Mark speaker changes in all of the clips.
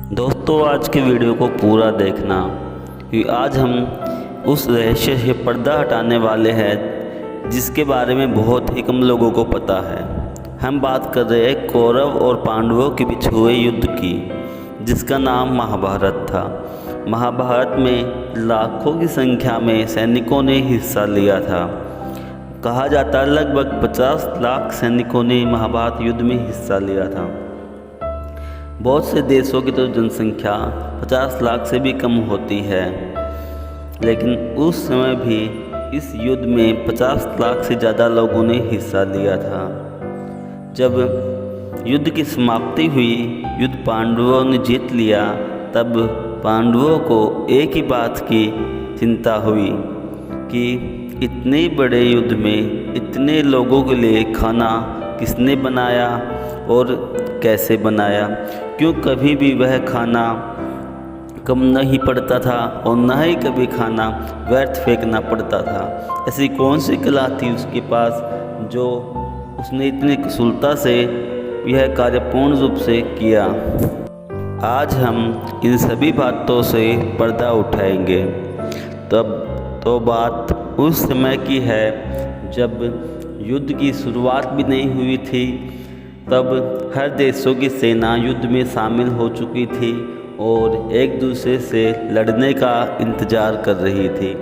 Speaker 1: दोस्तों, आज के वीडियो को पूरा देखना कि आज हम उस रहस्य से पर्दा हटाने वाले हैं जिसके बारे में बहुत ही कम लोगों को पता है। हम बात कर रहे हैं कौरव और पांडवों के बीच हुए युद्ध की, जिसका नाम महाभारत था। महाभारत में लाखों की संख्या में सैनिकों ने हिस्सा लिया था। कहा जाता है लगभग 50 लाख सैनिकों ने महाभारत युद्ध में हिस्सा लिया था। बहुत से देशों की तो जनसंख्या 50 लाख से भी कम होती है, लेकिन उस समय भी इस युद्ध में 50 लाख से ज़्यादा लोगों ने हिस्सा लिया था। जब युद्ध की समाप्ति हुई, युद्ध पांडवों ने जीत लिया, तब पांडवों को एक ही बात की चिंता हुई कि इतने बड़े युद्ध में इतने लोगों के लिए खाना किसने बनाया और कैसे बनाया, क्यों कभी भी वह खाना कम नहीं पड़ता था और न ही कभी खाना व्यर्थ फेंकना पड़ता था। ऐसी कौन सी कला थी उसके पास जो उसने इतनी कुशलता से यह कार्य पूर्ण रूप से किया। आज हम इन सभी बातों से पर्दा उठाएंगे। तब तो बात उस समय की है जब युद्ध की शुरुआत भी नहीं हुई थी। तब हर देशों की सेना युद्ध में शामिल हो चुकी थी और एक दूसरे से लड़ने का इंतज़ार कर रही थी।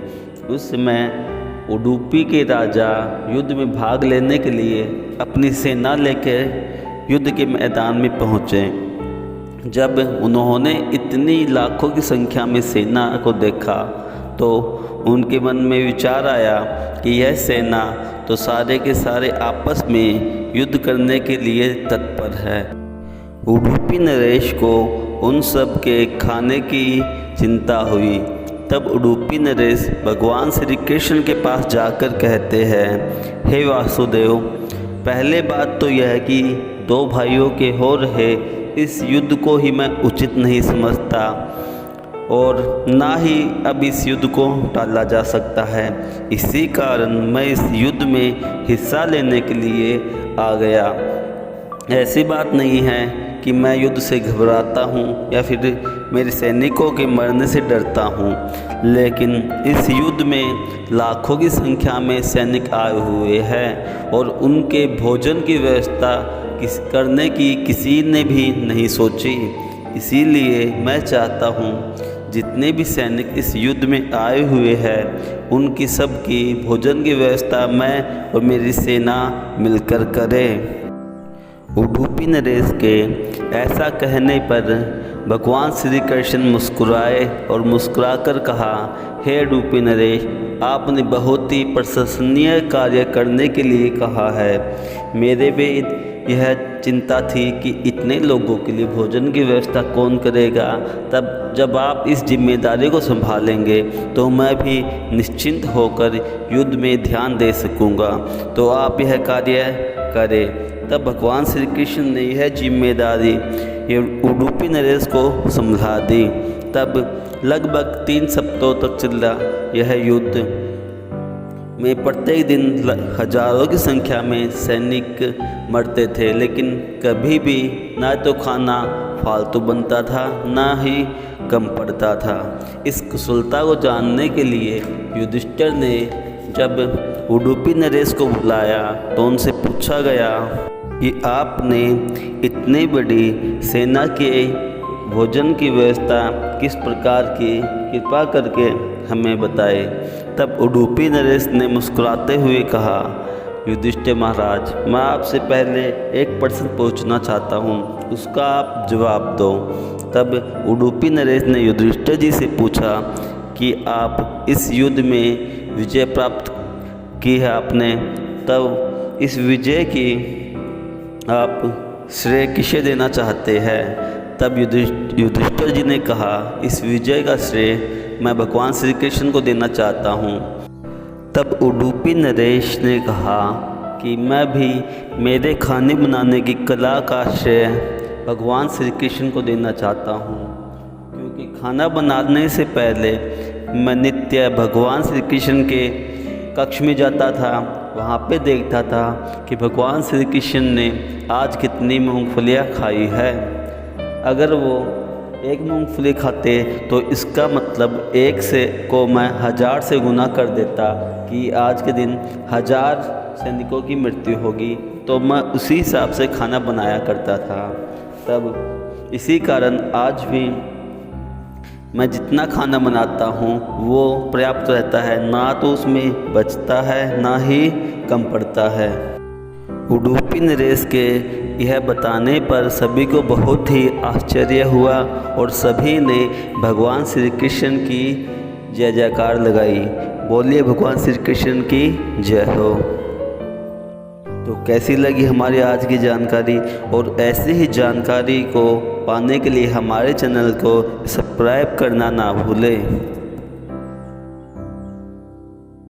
Speaker 1: उस समय उडुपी के राजा युद्ध में भाग लेने के लिए अपनी सेना लेकर युद्ध के मैदान में पहुँचे। जब उन्होंने इतनी लाखों की संख्या में सेना को देखा तो उनके मन में विचार आया कि यह सेना तो सारे के सारे आपस में युद्ध करने के लिए तत्पर है। उडुपी नरेश को उन सब के खाने की चिंता हुई। तब उडुपी नरेश भगवान श्री कृष्ण के पास जाकर कहते हैं, हे वासुदेव, पहले बात तो यह है कि दो भाइयों के हो रहे इस युद्ध को ही मैं उचित नहीं समझता और ना ही अब इस युद्ध को टाला जा सकता है। इसी कारण मैं इस युद्ध में हिस्सा लेने के लिए आ गया। ऐसी बात नहीं है कि मैं युद्ध से घबराता हूँ या फिर मेरे सैनिकों के मरने से डरता हूँ, लेकिन इस युद्ध में लाखों की संख्या में सैनिक आए हुए हैं और उनके भोजन की व्यवस्था करने की किसी ने भी नहीं सोची। इसीलिए मैं चाहता हूँ जितने भी सैनिक इस युद्ध में आए हुए हैं उनकी सबकी भोजन की व्यवस्था मैं और मेरी सेना मिलकर करें। उडुपी नरेश के ऐसा कहने पर भगवान श्री कृष्ण मुस्कुराए और मुस्कुराकर कहा, हे उडुपी नरेश, आपने बहुत ही प्रशंसनीय कार्य करने के लिए कहा है। मेरे भी यह चिंता थी कि इतने लोगों के लिए भोजन की व्यवस्था कौन करेगा। तब जब आप इस जिम्मेदारी को संभालेंगे तो मैं भी निश्चिंत होकर युद्ध में ध्यान दे सकूंगा, तो आप यह कार्य करें। तब भगवान श्री कृष्ण ने यह जिम्मेदारी ये उडुपी नरेश को संभला दी। तब लगभग 3 सप्ताह तक चला यह युद्ध में प्रत्येक दिन हजारों की संख्या में सैनिक मरते थे, लेकिन कभी भी ना तो खाना फालतू बनता था ना ही कम पड़ता था। इस कुशलता को जानने के लिए युधिष्ठिर ने जब उडुपी नरेश को बुलाया तो उनसे पूछा गया कि आपने इतनी बड़ी सेना के भोजन की व्यवस्था किस प्रकार की, कृपा करके हमें बताए। तब उडुपी नरेश ने मुस्कुराते हुए कहा, युधिष्ठिर महाराज, मैं आपसे पहले एक प्रश्न पूछना चाहता हूँ, उसका आप जवाब दो। तब उडुपी नरेश ने युधिष्ठिर जी से पूछा कि आप इस युद्ध में विजय प्राप्त की है आपने, तब इस विजय की आप श्रेय किसे देना चाहते हैं। तब युधिष्ठिर जी ने कहा, इस विजय का श्रेय मैं भगवान श्री कृष्ण को देना चाहता हूँ। तब उडुपी नरेश ने कहा कि मैं भी मेरे खाने बनाने की कला का श्रेय भगवान श्री कृष्ण को देना चाहता हूँ, क्योंकि खाना बनाने से पहले मैं नित्य भगवान श्री कृष्ण के कक्ष में जाता था, वहाँ पे देखता था कि भगवान श्री कृष्ण ने आज कितनी मूंगफलियाँ खाई है। अगर वो एक मूंगफली खाते तो इसका मतलब एक से को मैं 1000 से गुना कर देता कि आज के दिन 1000 सैनिकों की मृत्यु होगी, तो मैं उसी हिसाब से खाना बनाया करता था। तब इसी कारण आज भी मैं जितना खाना बनाता हूँ वो पर्याप्त रहता है, ना तो उसमें बचता है ना ही कम पड़ता है। उडुपी नरेश के यह बताने पर सभी को बहुत ही आश्चर्य हुआ और सभी ने भगवान श्री कृष्ण की जय जयकार लगाई। बोलिए भगवान श्री कृष्ण की जय हो। तो कैसी लगी हमारी आज की जानकारी, और ऐसी ही जानकारी को पाने के लिए हमारे चैनल को सब्सक्राइब करना ना भूलें।